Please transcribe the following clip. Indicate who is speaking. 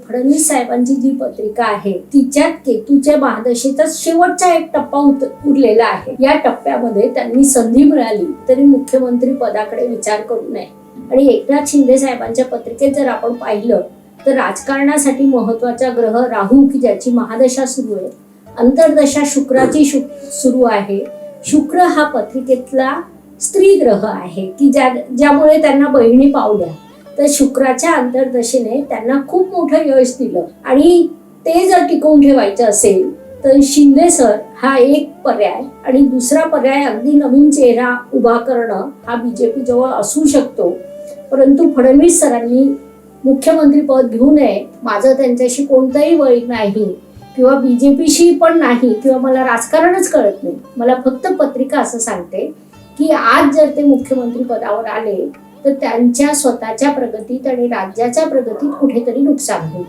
Speaker 1: फडणवीस साहेबांची जी पत्रिका आहे तिच्यात केतूच्या महादशेचा शेवटचा एक टप्पा उरलेला आहे. या टप्प्यामध्ये त्यांनी संधी मिळाली तरी मुख्यमंत्री पदाकडे विचार करू नये. आणि एकनाथ शिंदे साहेबांच्या पत्रिकेत जर आपण पाहिलं तर राजकारणासाठी महत्वाचा ग्रह राहू की ज्याची महादशा सुरू आहे, अंतर्दशा शुक्राची सुरू आहे. शुक्र हा पत्रिकेतला स्त्री ग्रह आहे की ज्यामुळे त्यांना बहिणी पावल्या. तर शुक्राच्या अंतर्दशेने त्यांना खूप मोठं यश दिलं आणि ते जर टिकवून ठेवायचं असेल तर शिंदे सर हा एक पर्याय आणि दुसरा पर्याय अगदी नवीन चेहरा उभा करणं हा बीजेपी जवळ असू शकतो. परंतु फडणवीस सरांनी मुख्यमंत्री पद घेऊ नये. माझं त्यांच्याशी कोणतंही वैर नाही किंवा बीजेपीशी पण नाही किंवा मला राजकारणच कळत नाही. मला फक्त पत्रिका असं सांगते की आज जर ते मुख्यमंत्री पदावर आले तर त्यांच्या स्वतःच्या प्रगतीत आणि राज्याच्या प्रगतीत कुठेतरी नुकसान होईल.